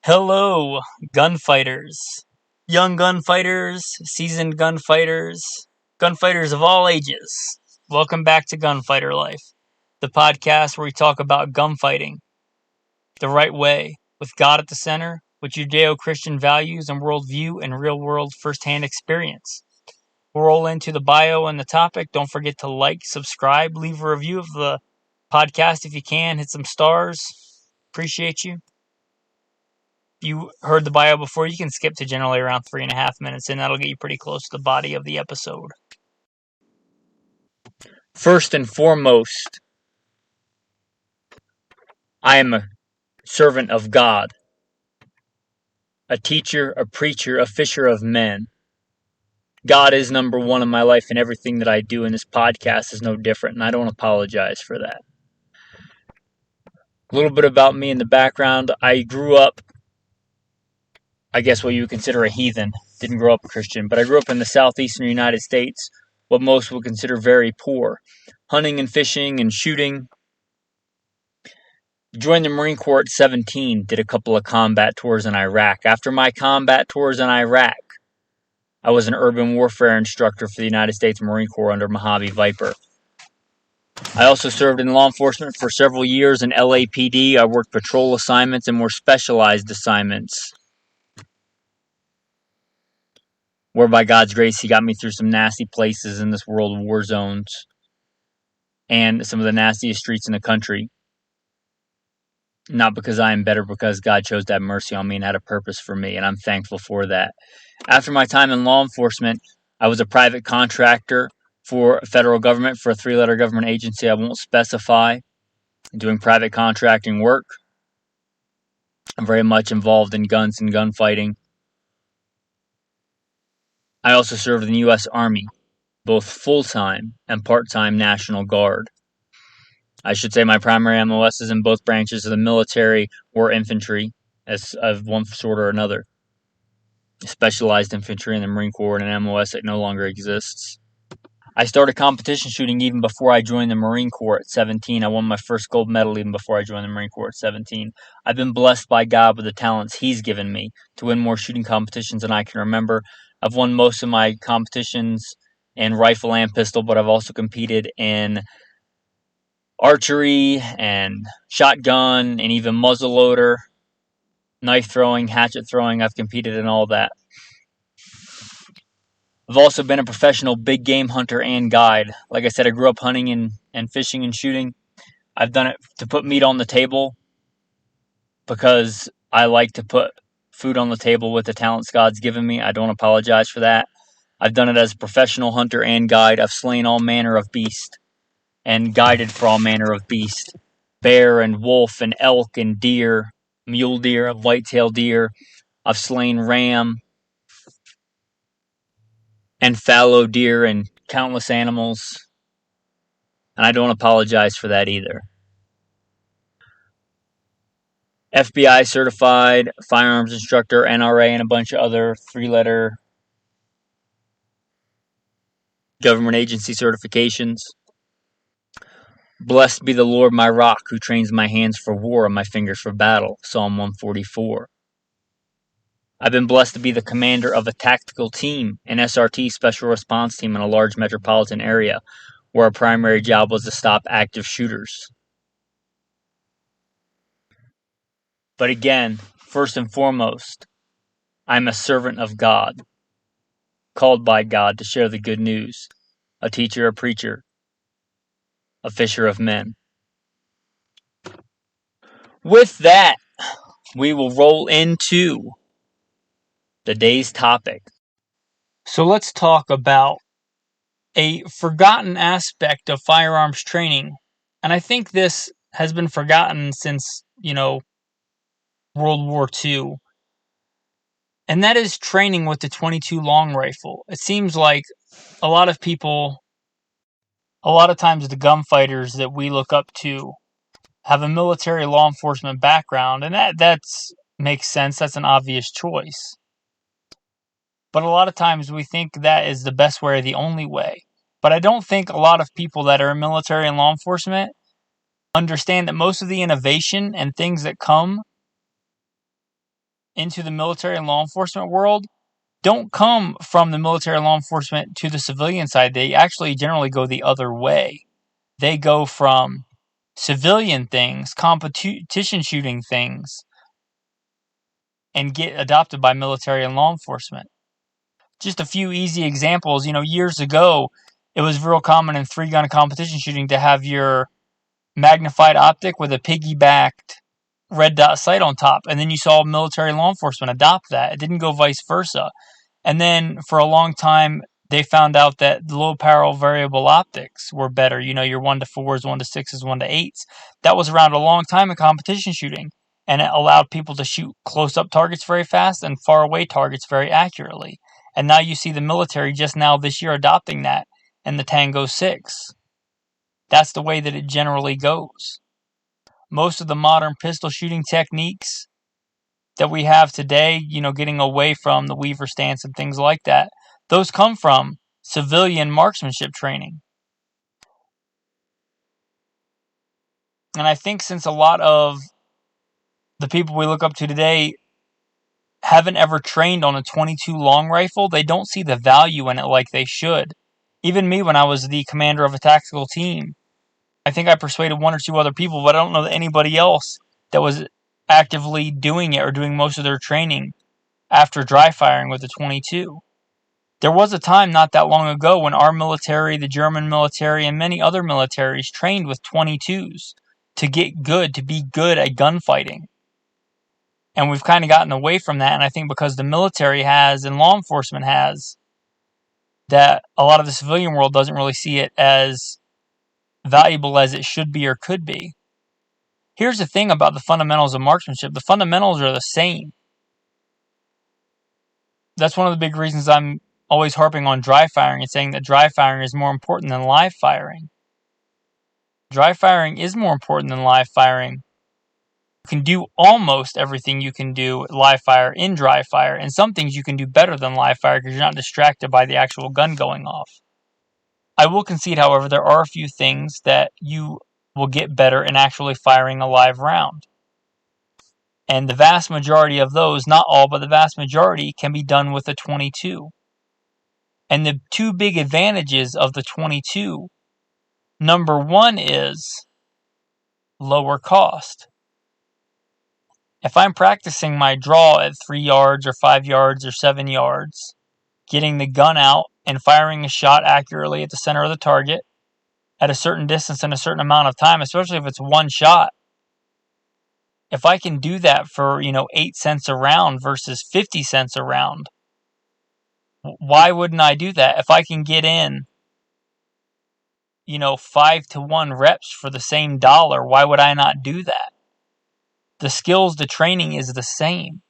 Hello, gunfighters. Young gunfighters, seasoned gunfighters, gunfighters of all ages. Welcome back to Gunfighter Life, the podcast where we talk about gunfighting the right way, with God at the center, with Judeo-Christian values and worldview and real-world first-hand experience. We'll roll into the bio and the topic. Don't forget to like, subscribe, leave a review of the podcast if you can. Hit some stars. Appreciate you. If you heard the bio before, you can skip to generally around 3.5 minutes in. That'll get you pretty close to the body of the episode. First and foremost, I am a servant of God, a teacher, a preacher, a fisher of men. God is number one in my life, and everything that I do in this podcast is no different, and I don't apologize for that. A little bit about me in the background. I grew up, I guess what you would consider a heathen. Didn't grow up a Christian, but I grew up in the southeastern United States, what most would consider very poor. Hunting and fishing and shooting. Joined the Marine Corps at 17, did a couple of combat tours in Iraq. After my combat tours in Iraq, I was an urban warfare instructor for the United States Marine Corps under Mojave Viper. I also served in law enforcement for several years in LAPD. I worked patrol assignments and more specialized assignments, where by God's grace, He got me through some nasty places in this world of war zones and some of the nastiest streets in the country. Not because I am better, because God chose to have mercy on me and had a purpose for me, and I'm thankful for that. After my time in law enforcement, I was a private contractor for federal government, for a 3-letter government agency I won't specify, doing private contracting work. I'm very much involved in guns and gunfighting. I also served in the U.S. Army, both full-time and part-time National Guard. I should say my primary MOS is in both branches of the military or infantry, as of one sort or another. Specialized infantry in the Marine Corps and an MOS that no longer exists. I started competition shooting even before I joined the Marine Corps at 17. I won my first gold medal even before I joined the Marine Corps at 17. I've been blessed by God with the talents He's given me to win more shooting competitions than I can remember. I've won most of my competitions in rifle and pistol, but I've also competed in archery and shotgun and even muzzleloader, knife throwing, hatchet throwing. I've competed in all that. I've also been a professional big game hunter and guide. Like I said, I grew up hunting and fishing and shooting. I've done it to put meat on the table because I like to put food on the table with the talents God's given me. I don't apologize for that. I've done it as a professional hunter and guide. I've slain all manner of beast and guided for all manner of beast. Bear and wolf and elk and deer, mule deer, whitetail deer. I've slain ram and fallow deer and countless animals. And I don't apologize for that either. FBI certified, firearms instructor, NRA, and a bunch of other 3-letter government agency certifications. Blessed be the Lord my rock, who trains my hands for war and my fingers for battle. Psalm 144. I've been blessed to be the commander of a tactical team, an SRT, special response team, in a large metropolitan area, where our primary job was to stop active shooters. But again, first and foremost, I'm a servant of God, called by God to share the good news, a teacher, a preacher, a fisher of men. With that, we will roll into the day's topic. So let's talk about a forgotten aspect of firearms training. And I think this has been forgotten since, World War II. And that is training with the .22 long rifle. It seems like a lot of times the gunfighters that we look up to have a military law enforcement background, and that makes sense. That's an obvious choice. But a lot of times we think that is the best way or the only way. But I don't think a lot of people that are in military and law enforcement understand that most of the innovation and things that come into the military and law enforcement world don't come from the military and law enforcement to the civilian side. They actually generally go the other way. They go from civilian things, competition shooting things, and get adopted by military and law enforcement. Just a few easy examples. Years ago, it was real common in 3-gun competition shooting to have your magnified optic with a piggybacked red dot sight on top. And then you saw military and law enforcement adopt that. It didn't go vice versa. And then for a long time, they found out that the low power variable optics were better. Your 1-4s, 1-6s, 1-8s. That was around a long time in competition shooting. And it allowed people to shoot close-up targets very fast and far-away targets very accurately. And now you see the military just now this year adopting that in the Tango 6. That's the way that it generally goes. Most of the modern pistol shooting techniques that we have today, getting away from the Weaver stance and things like that, those come from civilian marksmanship training. And I think since a lot of the people we look up to today haven't ever trained on a .22 long rifle, they don't see the value in it like they should. Even me, when I was the commander of a tactical team, I think I persuaded 1 or 2 other people, but I don't know that anybody else that was actively doing it or doing most of their training after dry firing with the .22. There was a time not that long ago when our military, the German military, and many other militaries trained with .22s to get good, to be good at gunfighting. And we've kind of gotten away from that, and I think because the military has and law enforcement has, that a lot of the civilian world doesn't really see it as valuable as it should be or could be. Here's the thing about the fundamentals of marksmanship. The fundamentals are the same. That's one of the big reasons I'm always harping on dry firing and saying that dry firing is more important than live firing. Dry firing is more important than live firing. You can do almost everything you can do live fire in dry fire, and some things you can do better than live fire because you're not distracted by the actual gun going off. I will concede, however, there are a few things that you will get better in actually firing a live round. And the vast majority of those, not all, but the vast majority, can be done with a .22. And the 2 big advantages of the .22, number 1 is lower cost. If I'm practicing my draw at 3 yards or 5 yards or 7 yards, getting the gun out and firing a shot accurately at the center of the target at a certain distance in a certain amount of time, especially if it's one shot, if I can do that for, 8 cents a round versus 50 cents a round, why wouldn't I do that? If I can get in, 5-to-1 reps for the same dollar, why would I not do that? The skills, the training is the same,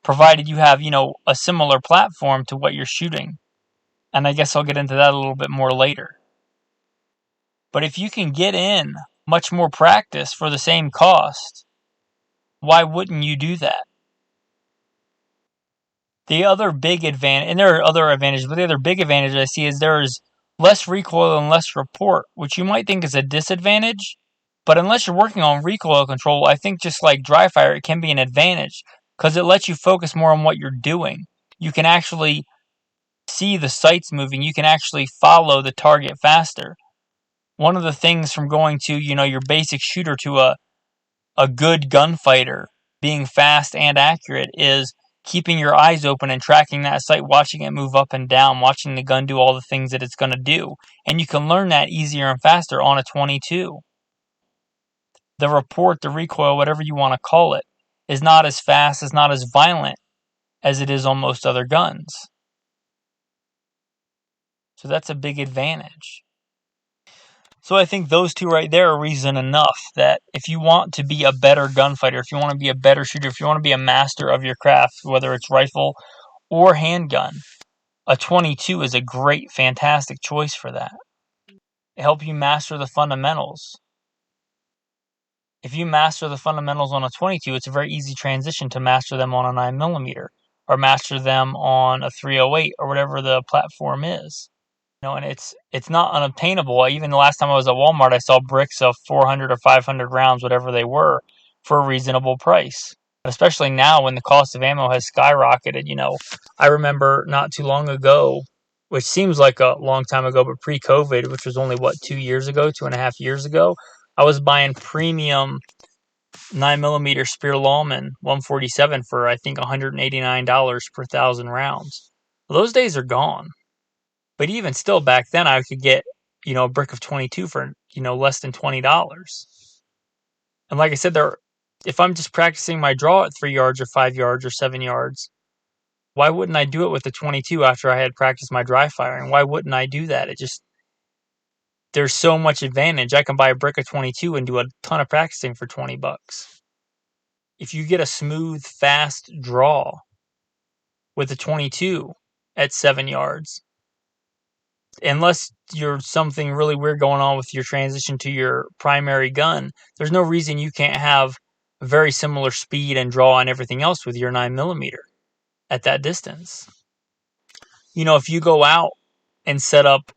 provided you have, a similar platform to what you're shooting. And I guess I'll get into that a little bit more later. But if you can get in much more practice for the same cost, why wouldn't you do that? The other big advantage, and there are other advantages, but the other big advantage I see is there is less recoil and less report, which you might think is a disadvantage. But unless you're working on recoil control, I think just like dry fire, it can be an advantage because it lets you focus more on what you're doing. You can actually see the sights moving. You can actually follow the target faster. One of the things from going to, your basic shooter to a good gunfighter, being fast and accurate, is keeping your eyes open and tracking that sight, watching it move up and down, watching the gun do all the things that it's going to do. And you can learn that easier and faster on a .22. The report, the recoil, whatever you want to call it, is not as fast, is not as violent as it is on most other guns. So that's a big advantage. So I think those 2 right there are reason enough that if you want to be a better gunfighter, if you want to be a better shooter, if you want to be a master of your craft, whether it's rifle or handgun, a .22 is a great, fantastic choice for that. It helps you master the fundamentals. If you master the fundamentals on a .22, it's a very easy transition to master them on a 9mm or master them on a 308 or whatever the platform is. And it's not unobtainable. Even the last time I was at Walmart, I saw bricks of 400 or 500 rounds, whatever they were, for a reasonable price. especially now when the cost of ammo has skyrocketed. I remember not too long ago, which seems like a long time ago, but pre-COVID, which was only 2 years ago, 2.5 years ago, I was buying premium 9mm Speer Lawman 147 for I think $189 per 1,000 rounds. Well, those days are gone. But even still, back then I could get a brick of 22 for less than $20. And like I said, if I'm just practicing my draw at 3 yards or 5 yards or 7 yards, why wouldn't I do it with the 22 after I had practiced my dry firing? Why wouldn't I do that? There's so much advantage. I can buy a brick of 22 and do a ton of practicing for $20. If you get a smooth, fast draw with a 22 at 7 yards, unless you're something really weird going on with your transition to your primary gun, there's no reason you can't have very similar speed and draw and everything else with your 9mm at that distance. If you go out and set up,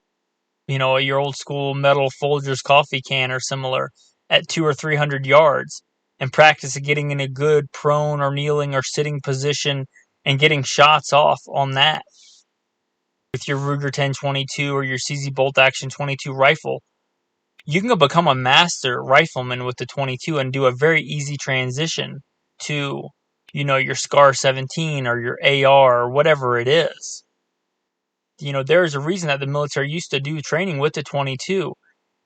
your old school metal Folgers coffee can or similar at 200 or 300 yards and practice getting in a good prone or kneeling or sitting position and getting shots off on that with your Ruger 1022 or your CZ Bolt Action 22 rifle, you can become a master rifleman with the 22 and do a very easy transition to, your SCAR 17 or your AR or whatever it is. There's a reason that the military used to do training with the 22,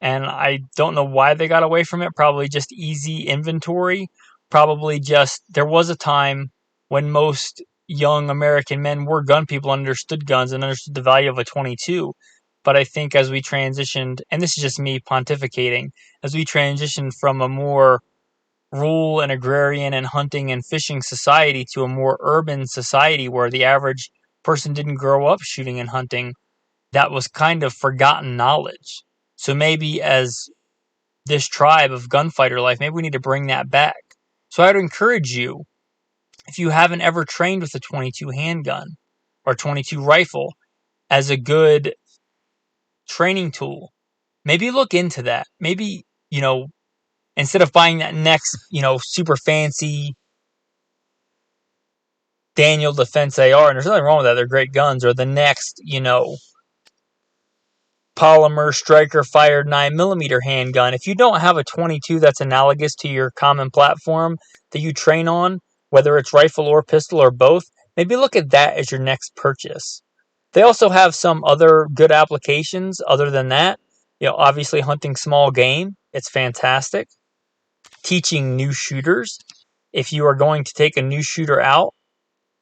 and I don't know why they got away from it. Probably just easy inventory. Probably just there was a time when most young American men were gun people, understood guns and understood the value of a 22. But I think as we transitioned, and this is just me pontificating, as we transitioned from a more rural and agrarian and hunting and fishing society to a more urban society where the average person didn't grow up shooting and hunting, that was kind of forgotten knowledge. So maybe as this tribe of gunfighter life, maybe we need to bring that back. So I would encourage you, if you haven't ever trained with a 22 handgun or 22 rifle as a good training tool, maybe look into that. Maybe, instead of buying that next, super fancy Daniel Defense AR, and there's nothing wrong with that, they're great guns, or the next, polymer striker fired 9mm handgun. If you don't have a 22 that's analogous to your common platform that you train on, whether it's rifle or pistol or both, maybe look at that as your next purchase. They also have some other good applications other than that. Obviously hunting small game, it's fantastic. Teaching new shooters. If you are going to take a new shooter out,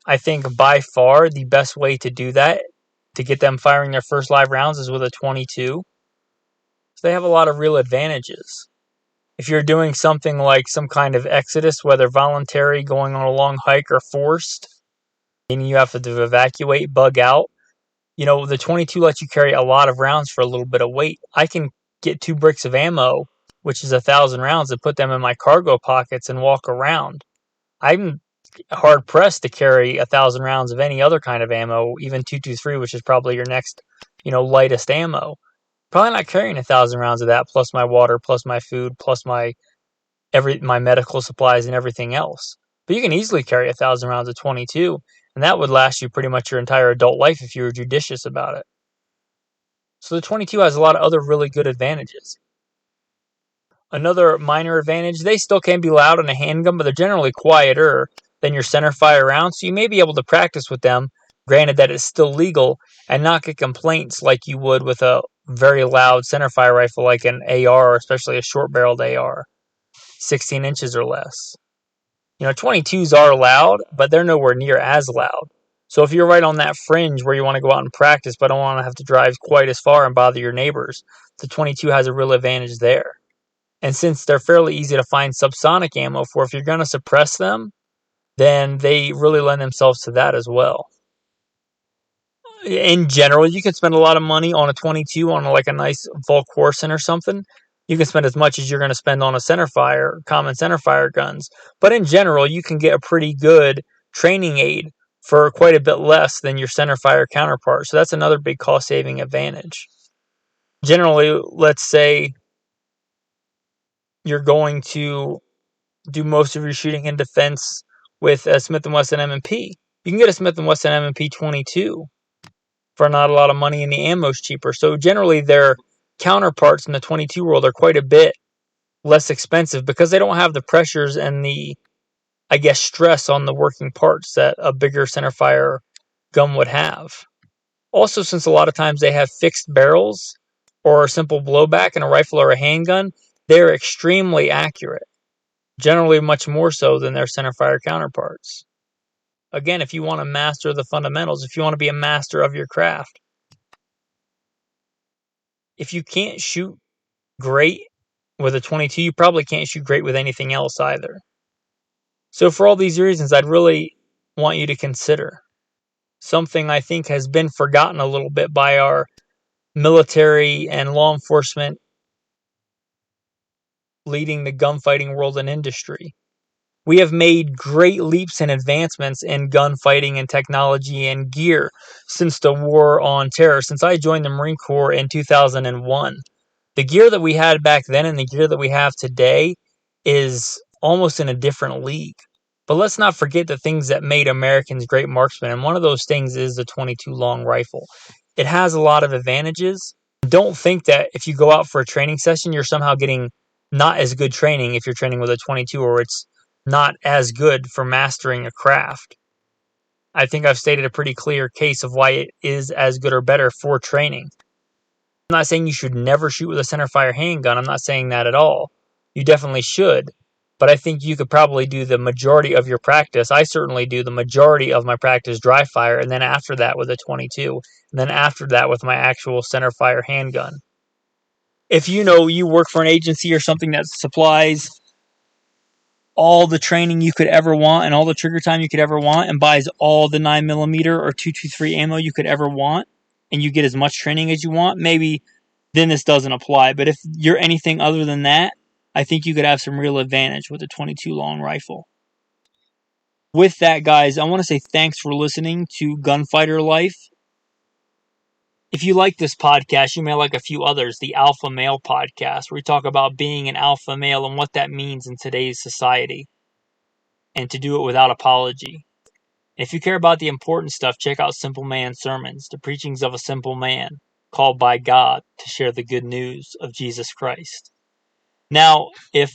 I think by far the best way to do that, to get them firing their first live rounds, is with a 22. So they have a lot of real advantages. If you're doing something like some kind of exodus, whether voluntary, going on a long hike, or forced, and you have to evacuate, bug out, the 22 lets you carry a lot of rounds for a little bit of weight. I can get 2 bricks of ammo, which is 1,000 rounds, and put them in my cargo pockets and walk around. I'm hard pressed to carry 1,000 rounds of any other kind of ammo, even 223, which is probably your next, lightest ammo. Probably not carrying 1,000 rounds of that, plus my water, plus my food, plus my medical supplies and everything else. But you can easily carry 1,000 rounds of 22, and that would last you pretty much your entire adult life if you were judicious about it. So the 22 has a lot of other really good advantages. Another minor advantage, they still can be loud in a handgun, but they're generally quieter than your center fire rounds, so you may be able to practice with them, granted that it's still legal, and not get complaints like you would with a very loud center fire rifle like an AR, especially a short-barreled AR, 16 inches or less. 22s are loud, but they're nowhere near as loud. So if you're right on that fringe where you want to go out and practice, but don't want to have to drive quite as far and bother your neighbors, the 22 has a real advantage there. And since they're fairly easy to find subsonic ammo for, if you're going to suppress them, then they really lend themselves to that as well. In general, you can spend a lot of money on a 22 on like a nice Volk Warson or something. You can spend as much as you're going to spend on a centerfire, common centerfire guns. But in general, you can get a pretty good training aid for quite a bit less than your centerfire counterpart. So that's another big cost-saving advantage. Generally, let's say you're going to do most of your shooting in defense with a Smith & Wesson M&P. You can get a Smith & Wesson M&P 22 for not a lot of money, and the ammo's cheaper. So generally their counterparts in the 22 world are quite a bit less expensive because they don't have the pressures and the, I guess, stress on the working parts that a bigger centerfire gun would have. Also, since a lot of times they have fixed barrels or a simple blowback in a rifle or a handgun, they're extremely accurate, generally much more so than their centerfire counterparts. Again, if you want to master the fundamentals, if you want to be a master of your craft, if you can't shoot great with a 22, you probably can't shoot great with anything else either. So for all these reasons, I'd really want you to consider something I think has been forgotten a little bit by our military and law enforcement leading the gunfighting world and industry. We have made great leaps and advancements in gunfighting and technology and gear since the war on terror, since I joined the Marine Corps in 2001. The gear that we had back then and the gear that we have today is almost in a different league. But let's not forget the things that made Americans great marksmen, and one of those things is the 22 long rifle. It has a lot of advantages. Don't think that if you go out for a training session, you're somehow getting not as good training if you're training with a 22, or it's not as good for mastering a craft. I think I've stated a pretty clear case of why it is as good or better for training. I'm not saying you should never shoot with a centerfire handgun. I'm not saying that at all. You definitely should. But I think you could probably do the majority of your practice. I certainly do the majority of my practice dry fire, and then after that with a 22, and then after that with my actual centerfire handgun. If you work for an agency or something that supplies all the training you could ever want and all the trigger time you could ever want and buys all the 9mm or 223 ammo you could ever want, and you get as much training as you want, maybe then this doesn't apply. But if you're anything other than that, I think you could have some real advantage with a 22 long rifle. With that, guys, I want to say thanks for listening to Gunfighter Life. If you like this podcast, you may like a few others. The Alpha Male podcast, where we talk about being an alpha male and what that means in today's society, and to do it without apology. If you care about the important stuff, check out Simple Man Sermons, the preachings of a simple man called by God to share the good news of Jesus Christ. Now, if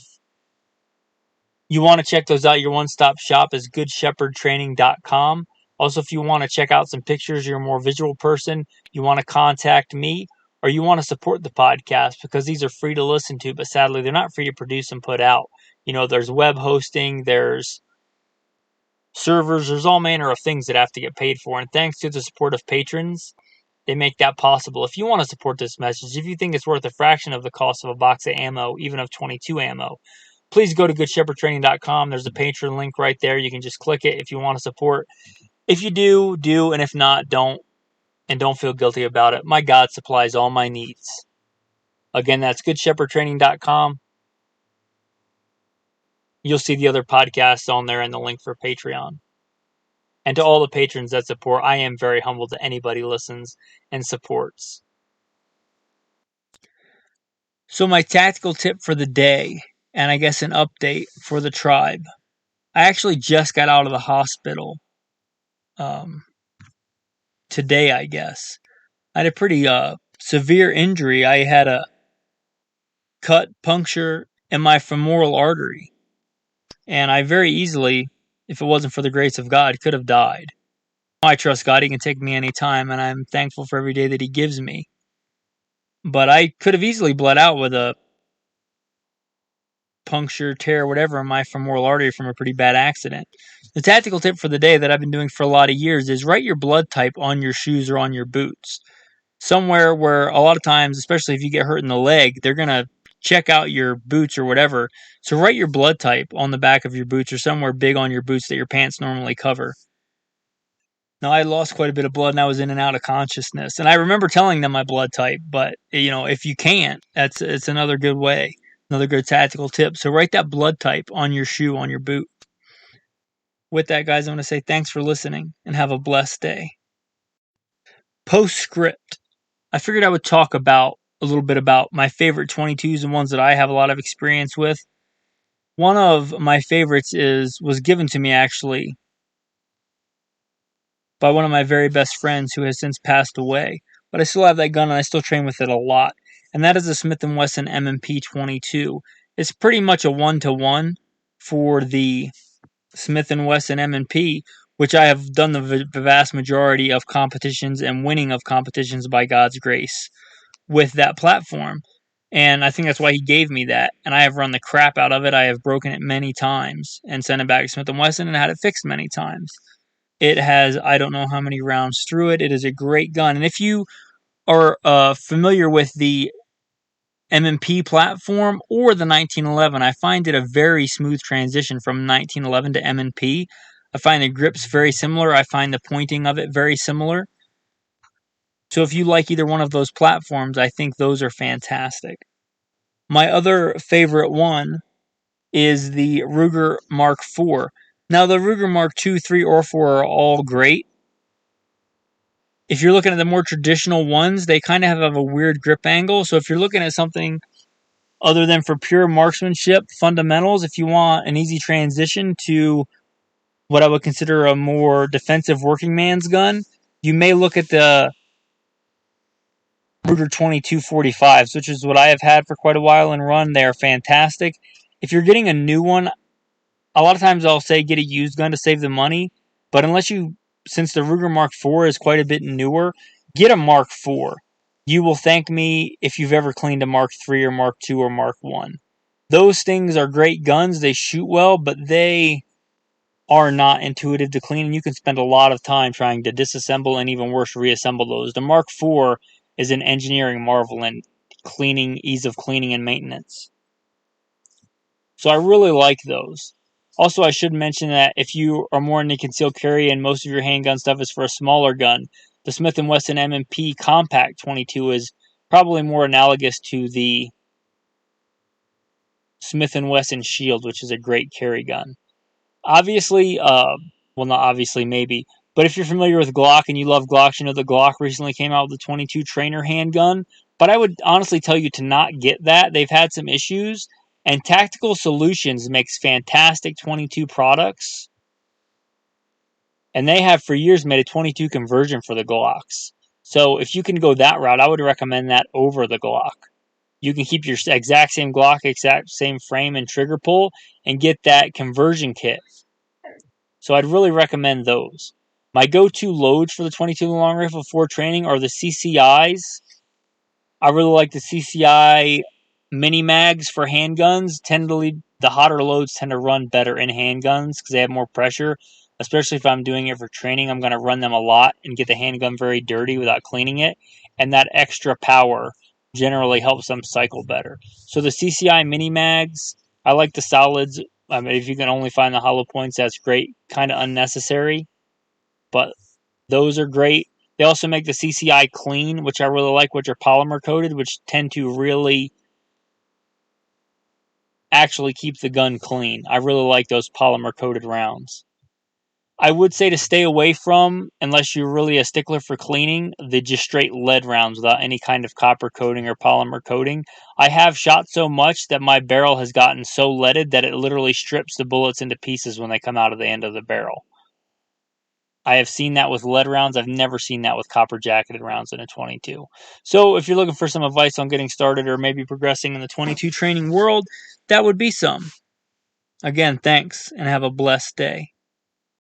you want to check those out, your one-stop shop is goodshepherdtraining.com. Also, if you want to check out some pictures, you're a more visual person, you want to contact me, or you want to support the podcast, because these are free to listen to, but sadly, they're not free to produce and put out. There's web hosting, there's servers, there's all manner of things that have to get paid for. And thanks to the support of patrons, they make that possible. If you want to support this message, if you think it's worth a fraction of the cost of a box of ammo, even of 22 ammo, please go to goodshepherdtraining.com. There's a Patreon link right there. You can just click it if you want to support. If you do, and if not, don't. And don't feel guilty about it. My God supplies all my needs. Again, that's goodshepherdtraining.com. You'll see the other podcasts on there and the link for Patreon. And to all the patrons that support, I am very humbled that anybody listens and supports. So my tactical tip for the day, and I guess an update for the tribe. I actually just got out of the hospital today, I guess. I had a pretty severe injury. I had a cut, puncture in my femoral artery. And I very easily, if it wasn't for the grace of God, could have died. I trust God. He can take me anytime, and I'm thankful for every day that He gives me. But I could have easily bled out with a puncture, tear, whatever in my femoral artery from a pretty bad accident. The tactical tip for the day that I've been doing for a lot of years is write your blood type on your shoes or on your boots. Somewhere where a lot of times, especially if you get hurt in the leg, they're going to check out your boots or whatever. So write your blood type on the back of your boots or somewhere big on your boots that your pants normally cover. Now, I lost quite a bit of blood and I was in and out of consciousness. And I remember telling them my blood type, but, if you can't, it's another good way, another good tactical tip. So write that blood type on your shoe, on your boot. With that, guys, I'm going to say thanks for listening and have a blessed day. Postscript. I figured I would talk about a little bit about my favorite 22s and ones that I have a lot of experience with. One of my favorites was given to me actually by one of my very best friends who has since passed away. But I still have that gun and I still train with it a lot. And that is a Smith & Wesson M&P 22. It's pretty much a 1-to-1 for the Smith & Wesson M&P, which I have done the vast majority of competitions and winning of competitions by God's grace with that platform. And I think that's why he gave me that. And I have run the crap out of it. I have broken it many times and sent it back to Smith & Wesson and had it fixed many times. It has, I don't know how many rounds through it. It is a great gun. And if you are familiar with the M&P platform or the 1911, I find it a very smooth transition from 1911 to M&P. I find the grips very similar. I find the pointing of it very similar. So if you like either one of those platforms, I think those are fantastic. My other favorite one is the Ruger Mark IV. Now, the Ruger Mark II, 3, or 4 are all great. If you're looking at the more traditional ones, they kind of have a weird grip angle. So if you're looking at something other than for pure marksmanship fundamentals, if you want an easy transition to what I would consider a more defensive working man's gun, you may look at the Ruger 2245s, which is what I have had for quite a while and run. They are fantastic. If you're getting a new one, a lot of times I'll say get a used gun to save the money, but since the Ruger Mark IV is quite a bit newer, get a Mark IV. You will thank me if you've ever cleaned a Mark III or Mark II or Mark I. Those things are great guns. They shoot well, but they are not intuitive to clean, and you can spend a lot of time trying to disassemble and even worse, reassemble those. The Mark IV is an engineering marvel in ease of cleaning and maintenance. So I really like those. Also, I should mention that if you are more into concealed carry and most of your handgun stuff is for a smaller gun, the Smith & Wesson M&P Compact 22 is probably more analogous to the Smith & Wesson Shield, which is a great carry gun. Obviously, well, not obviously, maybe, but if you're familiar with Glock and you love Glocks, you know the Glock recently came out with the 22 Trainer handgun, but I would honestly tell you to not get that. They've had some issues, and Tactical Solutions makes fantastic 22 products, and they have for years made a 22 conversion for the Glocks. So if you can go that route, I would recommend that over the Glock. You can keep your exact same Glock, exact same frame and trigger pull, and get that conversion kit. So I'd really recommend those. My go-to loads for the 22 long rifle for training are the CCIs. I really like the CCI mini mags for handguns. The hotter loads tend to run better in handguns because they have more pressure. Especially if I'm doing it for training, I'm going to run them a lot and get the handgun very dirty without cleaning it. And that extra power generally helps them cycle better. So the CCI mini mags, I like the solids. I mean, if you can only find the hollow points, that's great. Kind of unnecessary, but those are great. They also make the CCI clean, which I really like, which are polymer coated, which tend to really actually keep the gun clean. I really like those polymer coated rounds. I would say to stay away from, unless you're really a stickler for cleaning, the just straight lead rounds without any kind of copper coating or polymer coating. I have shot so much that my barrel has gotten so leaded that it literally strips the bullets into pieces when they come out of the end of the barrel. I have seen that with lead rounds. I've never seen that with copper jacketed rounds in a 22. So if you're looking for some advice on getting started or maybe progressing in the 22 training world, that would be some. Again, thanks and have a blessed day.